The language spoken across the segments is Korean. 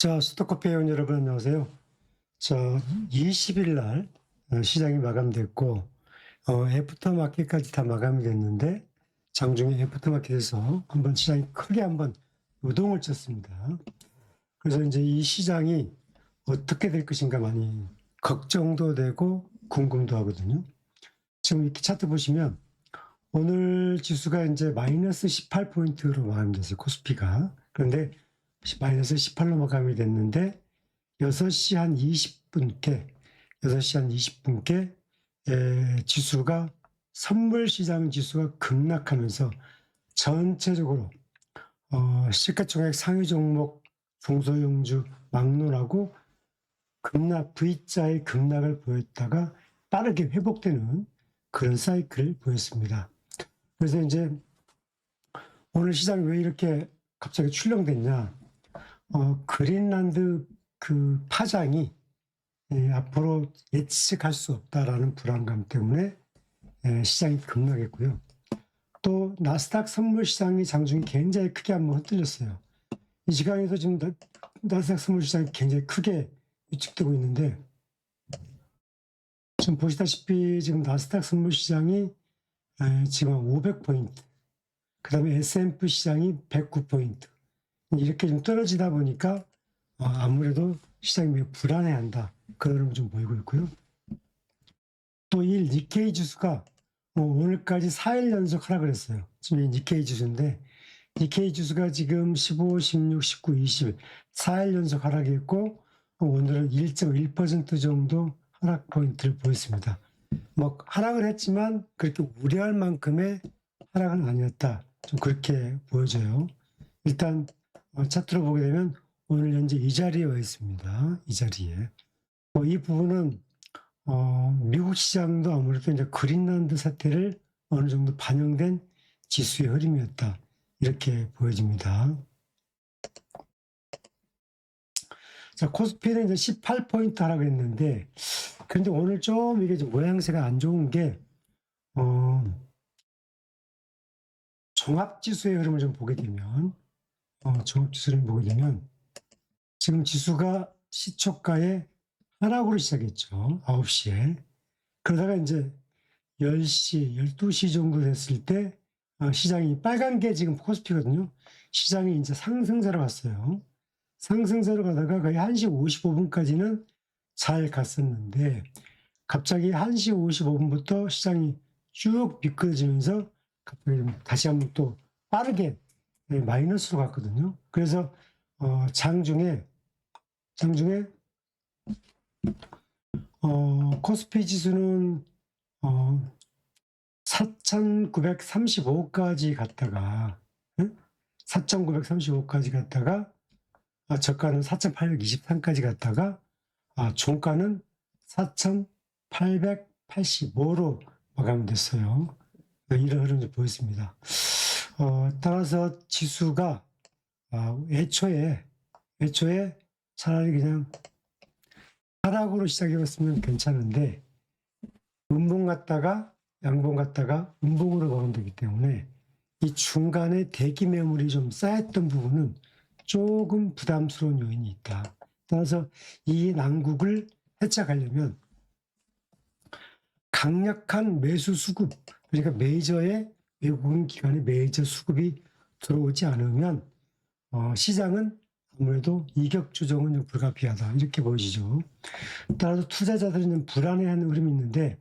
자, 스토커피 회원 여러분 안녕하세요. 자, 20일 날 시장이 마감됐고 애프터마켓까지 다 마감이 됐는데 장중에 애프터마켓에서 한번 시장이 크게 한번 요동을 쳤습니다. 그래서 이제 이 시장이 어떻게 될 것인가 많이 걱정도 되고 궁금도 하거든요. 지금 이렇게 차트 보시면 오늘 지수가 이제 마이너스 18포인트로 마감됐어요. 코스피가. 그런데 마이너스 18로 마감이 됐는데 6시 한 20분께, 6시 한 20분께 지수가 선물시장 지수가 급락하면서 전체적으로 시가총액 상위 종목 중소형주 막론하고 급락, V자의 급락을 보였다가 빠르게 회복되는 그런 사이클을 보였습니다. 그래서 이제 오늘 시장이 왜 이렇게 갑자기 출렁댔냐? 그린란드 그 파장이 앞으로 예측할 수 없다라는 불안감 때문에 시장이 급락했고요. 또 나스닥 선물 시장이 장중에 굉장히 크게 한번 흔들렸어요. 이 시간에도 지금 나스닥 선물 시장이 굉장히 크게 위축되고 있는데 지금 보시다시피 지금 나스닥 선물 시장이 지금 500포인트, 그 다음에 S&P 시장이 109포인트 이렇게 좀 떨어지다 보니까 아무래도 시장이 매우 불안해한다. 그런 흐름을 좀 보이고 있고요. 또 이 니케이 지수가 오늘까지 4일 연속 하락을 했어요. 지금 이 니케이 지수인데 니케이 지수가 지금 15, 16, 19, 20 4일 연속 하락했고 오늘은 1.1% 정도 하락 포인트를 보였습니다. 뭐 하락을 했지만 그렇게 우려할 만큼의 하락은 아니었다. 좀 그렇게 보여져요. 일단 차트로 보게 되면 오늘 현재 이 자리에 와 있습니다. 이 자리에. 이 부분은 미국 시장도 아무래도 이제 그린란드 사태를 어느 정도 반영된 지수의 흐름이었다. 이렇게 보여집니다. 자, 코스피는 이제 18포인트 하락을 했는데, 그런데 오늘 좀 이게 좀 모양새가 안 좋은 게, 종합지수의 흐름을 좀 보게 되면, 종합지수를 보게 되면, 지금 지수가 시초가에 하락으로 시작했죠. 9시에. 그러다가 이제 10시, 12시 정도 됐을 때 시장이 빨간 게 지금 코스피거든요. 시장이 이제 상승세로 갔어요. 상승세로 가다가 거의 1시 55분까지는 잘 갔었는데 갑자기 1시 55분부터 시장이 쭉 미끄러지면서 갑자기 다시 한번 또 빠르게 마이너스로 갔거든요. 그래서 장중에 코스피 지수는 4,935까지 갔다가 4,935까지 갔다가 저가는 4,823까지 갔다가 종가는 4,885로 마감됐어요. 이런 흐름이 보였습니다. 따라서 지수가 애초에 차라리 그냥 하락으로 시작해봤으면 괜찮은데 음봉 갔다가 양봉 갔다가 음봉으로 가운데기 때문에 이 중간에 대기 매물이 좀 쌓였던 부분은 조금 부담스러운 요인이 있다. 따라서 이 난국을 해착하려면 강력한 매수 수급, 그러니까 메이저의 외국인 기관의 메이저 수급이 들어오지 않으면 시장은 아무래도 이격 조정은 불가피하다. 이렇게 보이시죠. 따라서 투자자들은 불안해하는 흐름이 있는데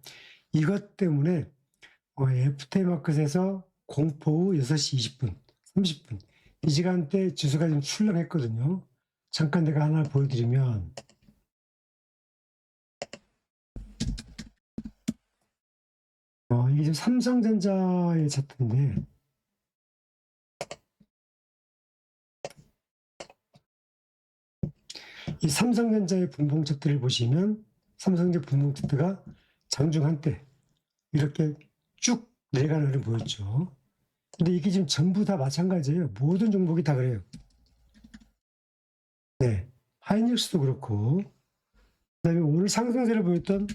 이것 때문에 FT마켓에서 공포 후 6시 20분, 30분 이 시간대 지수가 좀 출렁했거든요. 잠깐 내가 하나 보여드리면 이게 지금 삼성전자의 차트인데 이 삼성전자의 분봉 차트를 보시면 삼성전자 분봉 차트가 장중 한때 이렇게 쭉 내려가는 흐름 보였죠. 근데 이게 지금 전부 다 마찬가지예요. 모든 종목이 다 그래요. 네, 하이닉스도 그렇고, 그다음에 오늘 상승세를 보였던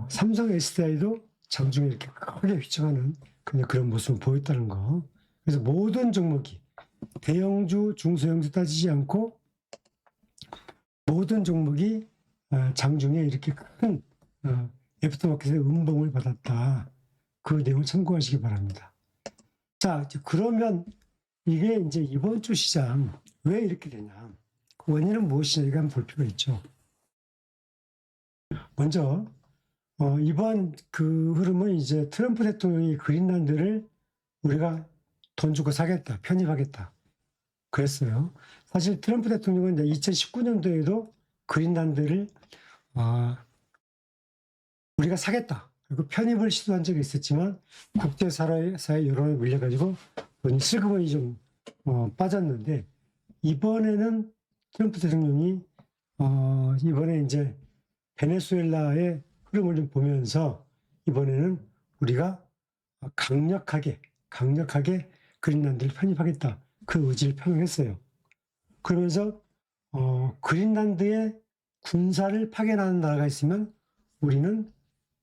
삼성 SDI도 장중에 이렇게 크게 휘청하는 그런 모습을 보였다는 거. 그래서 모든 종목이 대형주, 중소형주 따지지 않고 모든 종목이 장중에 이렇게 큰 애프터마켓의 음봉을 받았다. 그 내용을 참고하시기 바랍니다. 자, 그러면 이게 이제 이번 주 시장 왜 이렇게 되냐? 그 원인은 무엇이냐? 이거 한번 볼 필요가 있죠. 먼저 이번 그 흐름은 이제 트럼프 대통령이 그린란드를 우리가 돈 주고 사겠다, 편입하겠다 그랬어요. 사실 트럼프 대통령은 이제 2019년도에도 그린란드를 우리가 사겠다, 그리고 편입을 시도한 적이 있었지만 국제사회 여론에 밀려가지고 돈이 슬그머니 좀 빠졌는데, 이번에는 트럼프 대통령이 이번에 이제 베네수엘라의 흐름을 좀 보면서 이번에는 우리가 강력하게 그린란드를 편입하겠다, 그 의지를 표명했어요. 그러면서 그린란드에 군사를 파견하는 나라가 있으면 우리는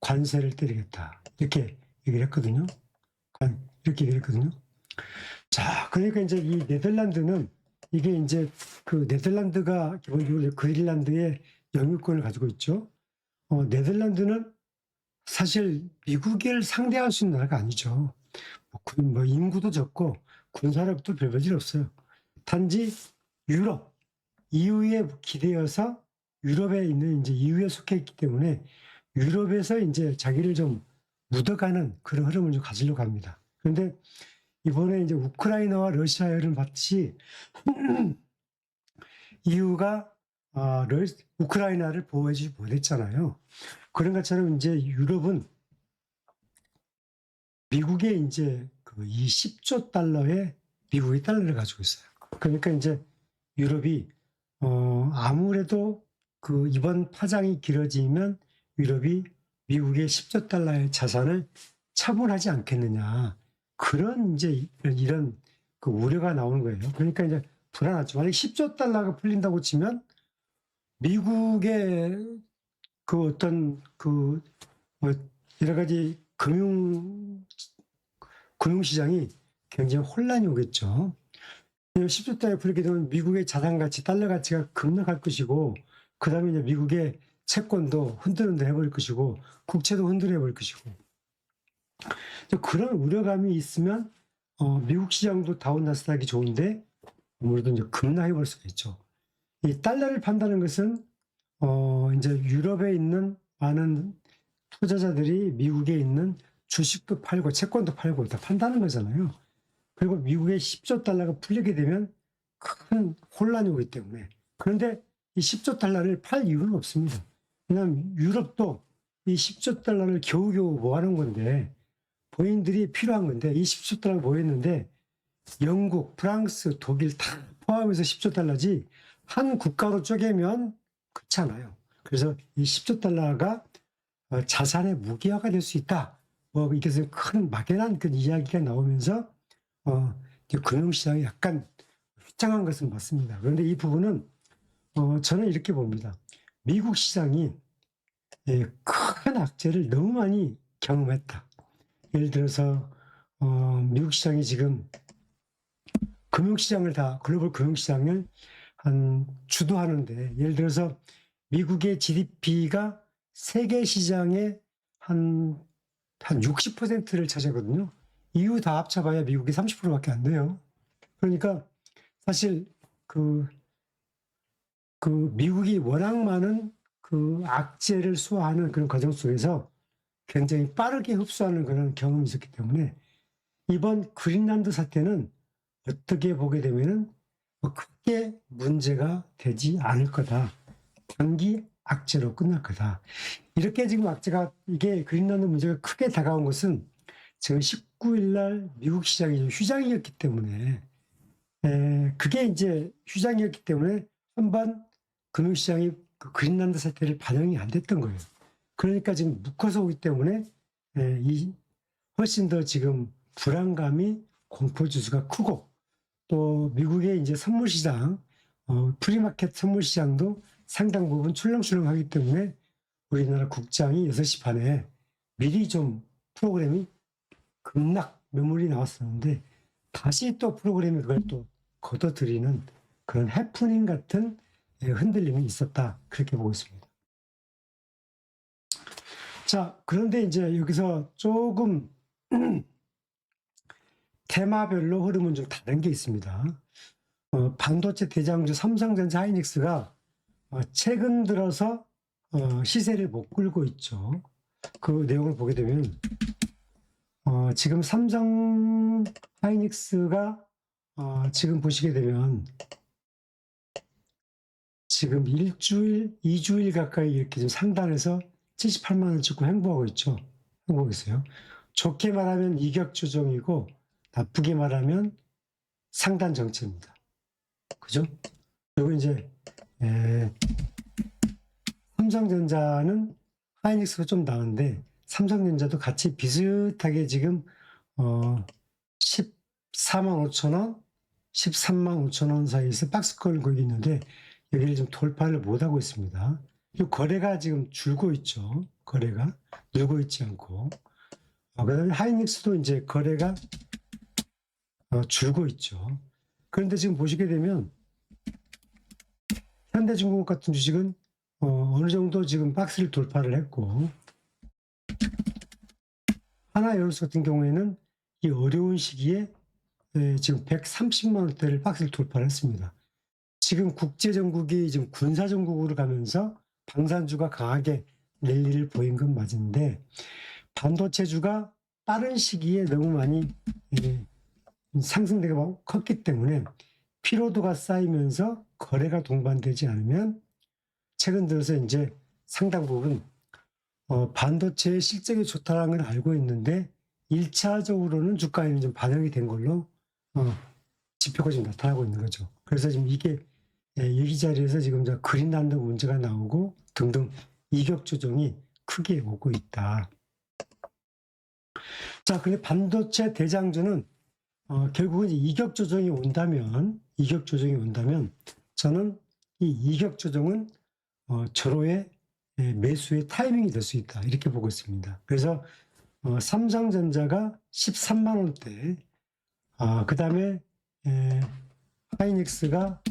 관세를 때리겠다, 이렇게 얘기를 했거든요. 이렇게 얘기를 했거든요. 자, 그러니까 이제 이 네덜란드는, 이게 이제 그 네덜란드가 기본적으로 그린란드의 영유권을 가지고 있죠. 네덜란드는 사실 미국을 상대할 수 있는 나라가 아니죠. 뭐 인구도 적고 군사력도 별볼일 없어요. 단지 유럽, EU에 기대어서 유럽에 있는 이제 EU에 속해 있기 때문에 유럽에서 이제 자기를 좀 묻어가는 그런 흐름을 좀 가지려고 합니다. 그런데 이번에 이제 우크라이나와 러시아를 마치 EU가 우크라이나를 보호해주지 못했잖아요. 그런 것처럼 이제 유럽은 미국의 이제 이 10조 달러의 미국의 달러를 가지고 있어요. 그러니까 이제 유럽이 아무래도 그 이번 파장이 길어지면 유럽이 미국의 10조 달러의 자산을 처분하지 않겠느냐, 그런 이제 이런 그 우려가 나오는 거예요. 그러니까 이제 불안하죠. 만약 10조 달러가 풀린다고 치면 미국의 그 어떤 그 여러 가지 금융시장이 굉장히 혼란이 오겠죠. 10조 달러 풀리게 되면 미국의 자산 가치, 달러 가치가 급락할 것이고, 그 다음에 이제 미국의 채권도 흔들흔들 해버릴 것이고, 국채도 흔들어버릴 것이고, 그런 우려감이 있으면 미국 시장도 다운 나스닥이 좋은데 아무래도 이제 급락해버릴 수가 있죠. 이 달러를 판다는 것은 이제 유럽에 있는 많은 투자자들이 미국에 있는 주식도 팔고 채권도 팔고 다 판다는 거잖아요. 그리고 미국의 10조 달러가 풀리게 되면 큰 혼란이 오기 때문에. 그런데 이 10조 달러를 팔 이유는 없습니다. 왜냐하면 유럽도 이 10조 달러를 겨우겨우 모아놓은 건데, 본인들이 필요한 건데, 이 10조 달러가 모였는데 영국, 프랑스, 독일 다 포함해서 10조 달러지 한 국가로 쪼개면 그렇지 않아요. 그래서 이 10조 달러가 자산의 무기화가 될 수 있다, 뭐 이게 큰 막연한 그 이야기가 나오면서 금융시장이 약간 휘청한 것은 맞습니다. 그런데 이 부분은 저는 이렇게 봅니다. 미국 시장이 큰 악재를 너무 많이 경험했다. 예를 들어서 미국 시장이 지금 금융시장을 글로벌 금융시장을 주도하는데, 예를 들어서 미국의 GDP가 세계 시장의 한 60%를 차지하거든요. EU 다 합쳐봐야 미국이 30%밖에 안 돼요. 그러니까 사실 그 미국이 워낙 많은 그 악재를 수화하는 그런 과정 속에서 굉장히 빠르게 흡수하는 그런 경험이 있었기 때문에 이번 그린란드 사태는 어떻게 보게 되면은 크게 문제가 되지 않을 거다. 단기 악재로 끝날 거다. 이렇게 지금 이게 그린란드 문제가 크게 다가온 것은 지금 19일 날 미국 시장이 휴장이었기 때문에, 그게 이제 휴장이었기 때문에 한번 금융시장이 그 그린란드 사태를 반영이 안 됐던 거예요. 그러니까 지금 묶어서 오기 때문에 훨씬 더 지금 불안감이, 공포지수가 크고, 또 미국의 이제 선물시장, 프리마켓 선물시장도 상당 부분 출렁출렁하기 때문에 우리나라 국장이 6시 반에 미리 좀 프로그램이 급락 매물이 나왔었는데 다시 또 프로그램이 그걸 또 걷어들이는 그런 해프닝 같은 흔들림이 있었다. 그렇게 보고 있습니다. 자, 그런데 이제 여기서 조금 테마별로 흐름은 좀 다른 게 있습니다. 반도체 대장주 삼성전자 하이닉스가 최근 들어서 시세를 못 끌고 있죠. 그 내용을 보게 되면 지금 삼성 하이닉스가 지금 보시게 되면 지금 일주일, 2주일 가까이 이렇게 좀 상단에서 78만 원 찍고 행보하고 있죠. 행보하고 있어요. 좋게 말하면 이격 조정이고 나쁘게 말하면 상단 정체입니다. 그죠? 그리고 이제 삼성전자는 하이닉스가 좀 나은데 삼성전자도 같이 비슷하게 지금 14만 5천 원, 13만 5천 원 사이에서 박스권을 걸고 있는데 여기를 좀 돌파를 못하고 있습니다. 이 거래가 지금 줄고 있죠. 거래가 늘고 있지 않고. 그다음에 하이닉스도 이제 거래가 줄고 있죠. 그런데 지금 보시게 되면 현대중공업 같은 주식은 어느 정도 지금 박스를 돌파를 했고 하나연수 같은 경우에는 이 어려운 시기에 지금 130만 원대를 박스를 돌파를 했습니다. 지금 국제전국이 지금 군사전국으로 가면서 방산주가 강하게 랠리를 보인 건 맞은데 반도체주가 빠른 시기에 너무 많이 상승세가 컸기 때문에 피로도가 쌓이면서 거래가 동반되지 않으면 최근 들어서 이제 상당 부분 반도체의 실적이 좋다는 걸 알고 있는데 1차적으로는 주가에는 좀 반영이 된 걸로 지표가 좀 나타나고 있는 거죠. 그래서 지금 이게 여기 자리에서 지금 그린 난도 문제가 나오고 등등 이격 조정이 크게 오고 있다. 자, 근데 반도체 대장주는 결국은 이격 조정이 온다면 저는 이 이격 조정은 절호의 매수의 타이밍이 될 수 있다. 이렇게 보고 있습니다. 그래서 삼성전자가 13만 원대, 그 다음에 하이닉스가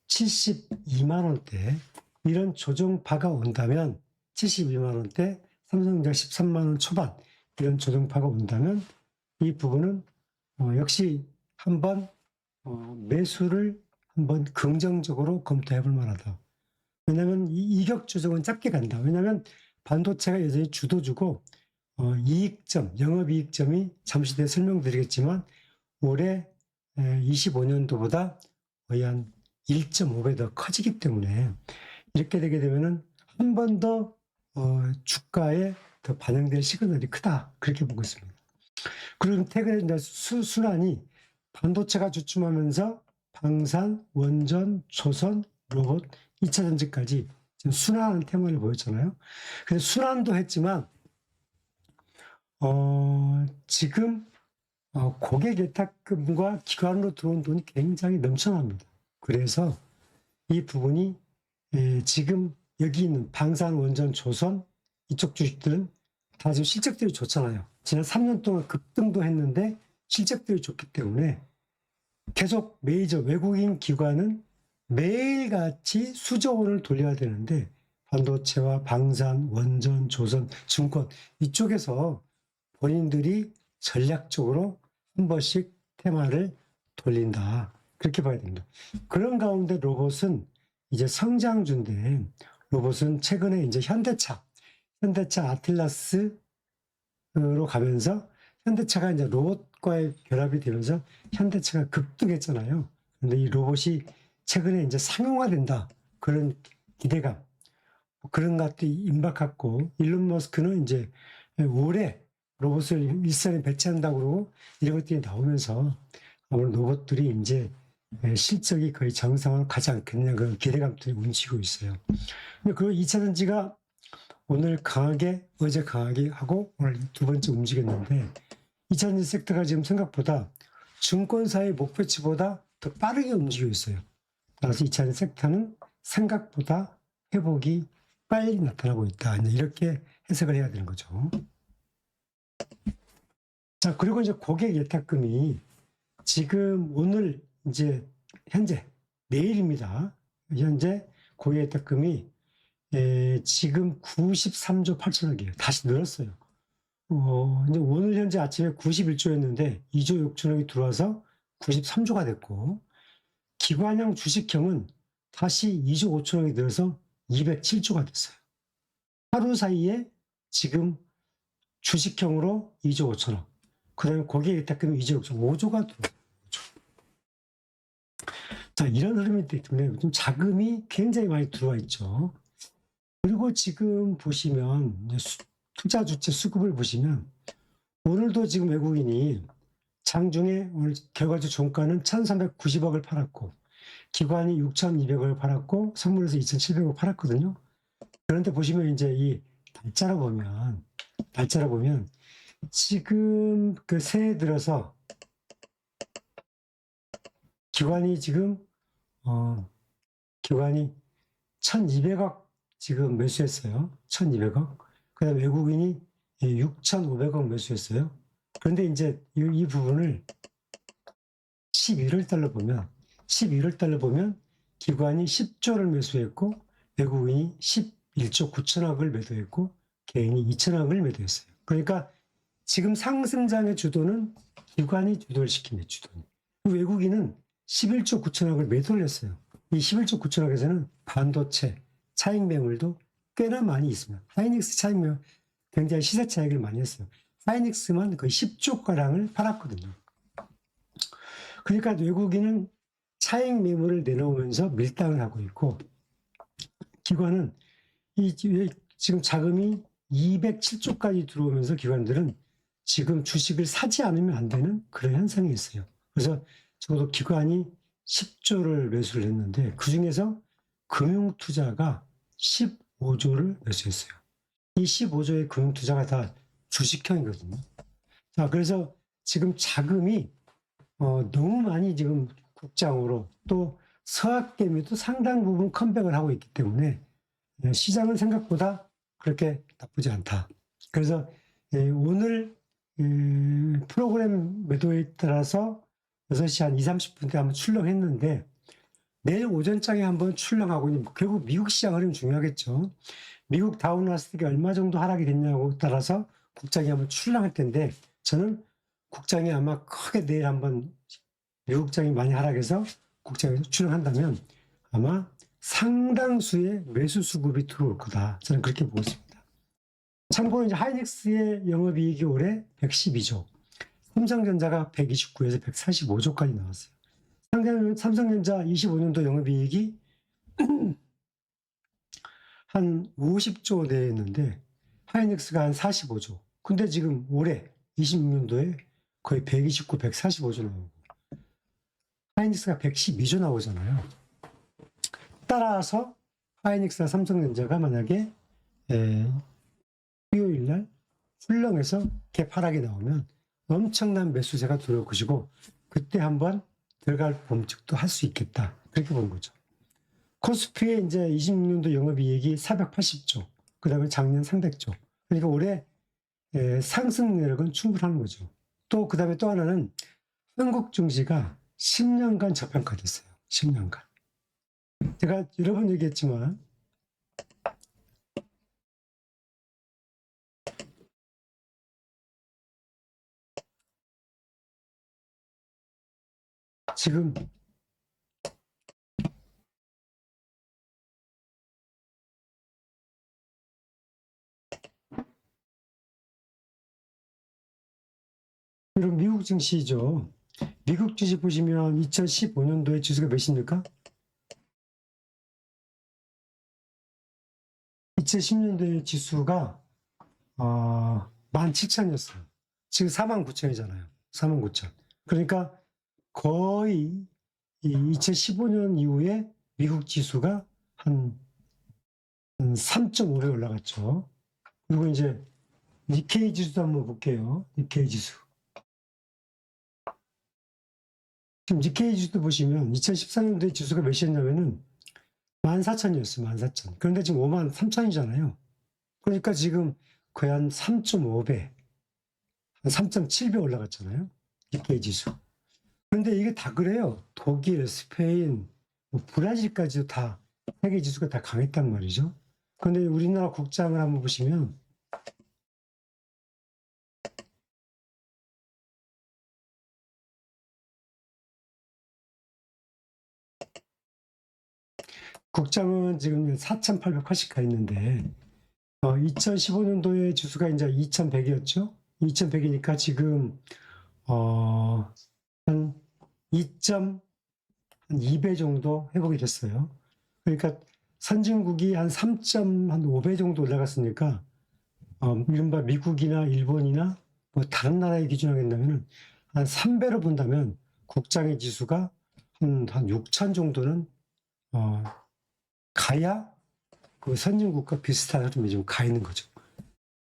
72만 원대 이런 조정파가 온다면 72만 원대, 삼성전자 13만 원 초반 이런 조정파가 온다면 이 부분은 역시 한번 매수를 한번 긍정적으로 검토해 볼 만하다. 왜냐하면 이 이격 조정은 짧게 간다. 왜냐하면 반도체가 여전히 주도주고 이익점, 영업이익점이 잠시 뒤에 설명드리겠지만 올해 25년도보다 거의 한 1.5배 더 커지기 때문에 이렇게 되게 되면은 한 번 더 주가에 더 반영될 시그널이 크다. 그렇게 보고 있습니다. 그리고 최근에 이제 순환이 반도체가 주춤하면서 방산, 원전, 조선, 로봇, 2차 전지까지 지금 순환하는 테마를 보였잖아요. 그래서 순환도 했지만 지금 고객 예탁금과 기관으로 들어온 돈이 굉장히 넘쳐납니다. 그래서 이 부분이 지금 여기 있는 방산, 원전, 조선 이쪽 주식들은 다 지금 실적들이 좋잖아요. 지난 3년 동안 급등도 했는데 실적들이 좋기 때문에 계속 메이저 외국인 기관은 매일같이 수조 원을 돌려야 되는데 반도체와 방산, 원전, 조선, 증권 이쪽에서 본인들이 전략적으로 한 번씩 테마를 돌린다. 그렇게 봐야 됩니다. 그런 가운데 로봇은 이제 성장주인데 로봇은 최근에 이제 현대차 아틀라스로 가면서 현대차가 이제 로봇과의 결합이 되면서 현대차가 급등했잖아요. 그런데 이 로봇이 최근에 이제 상용화된다. 그런 기대감. 그런 것들이 임박했고, 일론 머스크는 이제 올해 로봇을 일선에 배치한다고 그러고 이런 것들이 나오면서 아무래도 로봇들이 이제 실적이 거의 정상으로 가지 않겠냐 그런 기대감들이 움직이고 있어요. 그 2차 전지가 오늘 강하게, 어제 강하게 하고 오늘 두 번째 움직였는데 2차 전지 섹터가 지금 생각보다 증권사의 목표치보다 더 빠르게 움직이고 있어요. 따라서 2차 전지 섹터는 생각보다 회복이 빨리 나타나고 있다. 이렇게 해석을 해야 되는 거죠. 자, 그리고 이제 고객 예탁금이 지금 오늘 이제 현재 내일입니다. 현재 고객예탁금이 지금 93조 8천억이에요. 다시 늘었어요. 이제 오늘 현재 아침에 91조였는데 2조 6천억이 들어와서 93조가 됐고, 기관형 주식형은 다시 2조 5천억이 늘어서 207조가 됐어요. 하루 사이에 지금 주식형으로 2조 5천억, 그 다음에 고객예탁금이 2조 6천억, 5조가 들어와요. 자, 이런 흐름이 있기 때문에 좀 자금이 굉장히 많이 들어와 있죠. 그리고 지금 보시면 투자 주체 수급을 보시면 오늘도 지금 외국인이 장중에 오늘 결과주 종가는 1,390억을 팔았고, 기관이 6,200억을 팔았고, 선물에서 2,700억 팔았거든요. 그런데 보시면 이제 이 날짜로 보면 지금 그 새해 들어서 기관이 지금 기관이 1,200억 지금 매수했어요. 1,200억. 그 다음에 외국인이 6,500억 매수했어요. 그런데 이제 이 부분을 11월 달로 보면 기관이 10조를 매수했고, 외국인이 11조 9천억을 매도했고, 개인이 2천억을 매도했어요. 그러니까 지금 상승장의 주도는 기관이 주도를 시킵니다. 주도는. 외국인은 11조 9천억을 매도를 했어요. 이 11조 9천억에서는 반도체, 차익 매물도 꽤나 많이 있습니다. 하이닉스 차익 매물 굉장히 시세 차익을 많이 했어요. 하이닉스만 거의 10조가량을 팔았거든요. 그러니까 외국인은 차익 매물을 내놓으면서 밀당을 하고 있고, 기관은 지금 자금이 207조까지 들어오면서 기관들은 지금 주식을 사지 않으면 안 되는 그런 현상이 있어요. 그래서 적어도 기관이 10조를 매수를 했는데 그중에서 금융투자가 15조를 매수했어요. 이 15조의 금융투자가 다 주식형이거든요. 자, 그래서 지금 자금이 너무 많이 지금 국장으로, 또 서학개미도 상당 부분 컴백을 하고 있기 때문에 시장은 생각보다 그렇게 나쁘지 않다. 그래서 오늘 프로그램 매도에 따라서 6시 한 2, 30분대 한번 출렁했는데, 내일 오전장에 한번 출렁하고, 결국 미국 시장 흐름이 중요하겠죠. 미국 다우나스닥이 얼마 정도 하락이 됐냐고 따라서 국장이 한번 출렁할 텐데, 저는 국장이 아마 크게 내일 한번 미국장이 많이 하락해서 국장이 출렁한다면 아마 상당수의 매수 수급이 들어올 거다. 저는 그렇게 보고 있습니다. 참고로 이제 하이닉스의 영업이익이 올해 112조, 삼성전자가 129에서 145조까지 나왔어요. 삼성전자 25년도 영업이익이 한 50조 내였는데 하이닉스가 한 45조. 근데 지금 올해 26년도에 거의 129, 145조 나오고 하이닉스가 112조 나오잖아요. 따라서 하이닉스와 삼성전자가 만약에 수요일날 출렁해서 갭 하락이 나오면 엄청난 매수세가 들어올 것이고, 그때 한번 들어갈 범칙도 할 수 있겠다. 그렇게 보는 거죠. 코스피의 이제 26년도 영업이익이 480조, 그 다음에 작년 300조. 그러니까 올해 상승 내력은 충분한 거죠. 또 그 다음에 또 하나는 한국 증시가 10년간 저평가됐어요. 10년간. 제가 여러 번 얘기했지만 지금 여러분 미국 증시죠. 미국 주식 보시면 2015년도에 지수가 몇입니까? 2010년도에 지수가 17,000이었어요. 지금 49,000이잖아요. 49,000. 그러니까 거의 2015년 이후에 미국 지수가 한 3.5배 올라갔죠. 그리고 이제 니케이 지수도 한번 볼게요. 니케이 지수. 지금 니케이 지수도 보시면 2014년도에 지수가 몇이었냐면은 14,000이었어요. 14,000. 그런데 지금 53,000이잖아요. 그러니까 지금 거의 한 3.5배, 한 3.7배 올라갔잖아요. 니케이 지수. 그런데 이게 다 그래요. 독일, 스페인, 뭐 브라질까지도 다 세계 지수가 다 강했단 말이죠. 그런데 우리나라 국장을 한번 보시면 국장은 지금 4,880 가 있는데 2015년도에 지수가 이제 2,100이었죠. 2,100이니까 지금 한 2.2배 정도 회복이 됐어요. 그러니까 선진국이 한 3.5배 정도 올라갔으니까 이른바 미국이나 일본이나 뭐 다른 나라의 기준으로 한다면 한 3배로 본다면 국장의 지수가 한 6천 정도는 가야 그 선진국과 비슷한 흐름이 좀 가 있는 거죠.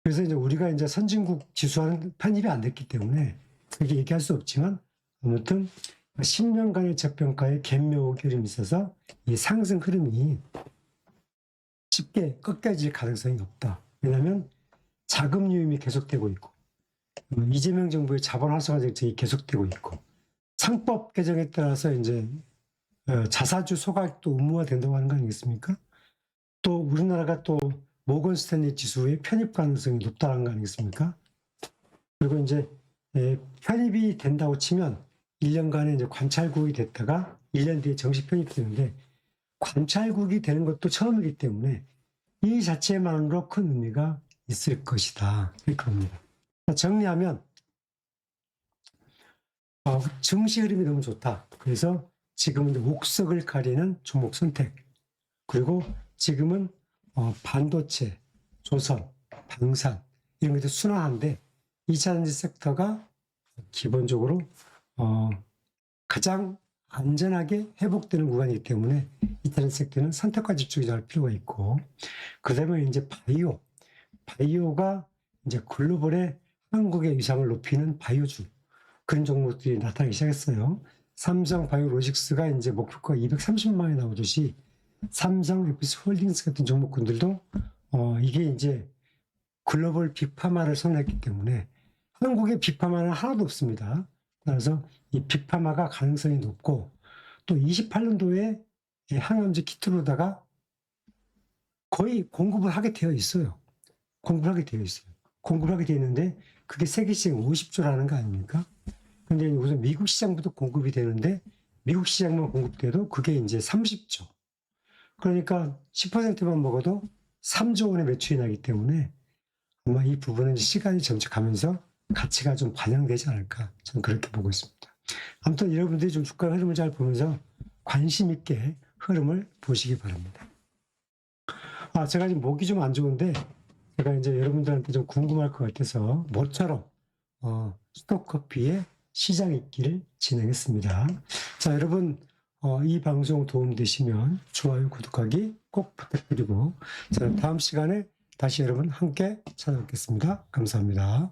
그래서 이제 우리가 이제 선진국 지수와는 편입이 안 됐기 때문에 그렇게 얘기할 수 없지만 아무튼 10년간의 저평가에 갭묘 흐름이 있어서 이 상승 흐름이 쉽게 꺾여질 가능성이 높다. 왜냐하면 자금 유임이 계속되고 있고 이재명 정부의 자본 활성화 정책이 계속되고 있고 상법 개정에 따라서 이제 자사주 소각도 의무화된다고 하는 거 아니겠습니까? 또 우리나라가 또 모건 스탠리 지수의 편입 가능성이 높다는 거 아니겠습니까? 그리고 이제 편입이 된다고 치면 1년간의 이제 관찰국이 됐다가 1년 뒤에 정식 편입이 되는데 관찰국이 되는 것도 처음이기 때문에 이 자체만으로 큰 의미가 있을 것이다. 이렇게 봅니다. 정리하면 증시 흐름이 너무 좋다. 그래서 지금은 옥석을 가리는 종목 선택. 그리고 지금은 반도체, 조선, 방산 이런 것들 순환한데 2차전지 섹터가 기본적으로 가장 안전하게 회복되는 구간이기 때문에 2차전지 섹터는 선택과 집중이 할 필요가 있고 그 다음에 이제 바이오가 이제 글로벌의 한국의 위상을 높이는 바이오주 그런 종목들이 나타나기 시작했어요. 삼성 바이오로직스가 이제 목표가 230만 원이 나오듯이 삼성 에피스 홀딩스 같은 종목군들도 이게 이제 글로벌 빅파마를 선언했기 때문에 한국의 빅파마는 하나도 없습니다. 그래서 이 빅파마가 가능성이 높고 또 28년도에 항암제 키트로다가 거의 공급을 하게 되어 있어요. 공급을 하게 되어 있는데 그게 세계 시장 50조라는 거 아닙니까? 근데 우선 미국 시장부터 공급이 되는데 미국 시장만 공급돼도 그게 이제 30조. 그러니까 10%만 먹어도 3조 원의 매출이 나기 때문에 아마 이 부분은 시간이 점차 가면서 가치가 좀 반영되지 않을까 저는 그렇게 보고 있습니다. 아무튼 여러분들이 좀 주가 흐름을 잘 보면서 관심 있게 흐름을 보시기 바랍니다. 제가 지금 목이 좀 안 좋은데 제가 이제 여러분들한테 좀 궁금할 것 같아서 모처럼 스톡커피의 시장 읽기를 진행했습니다. 자, 여러분 이 방송 도움되시면 좋아요, 구독하기 꼭 부탁드리고 저는 다음 시간에 다시 여러분 함께 찾아뵙겠습니다. 감사합니다.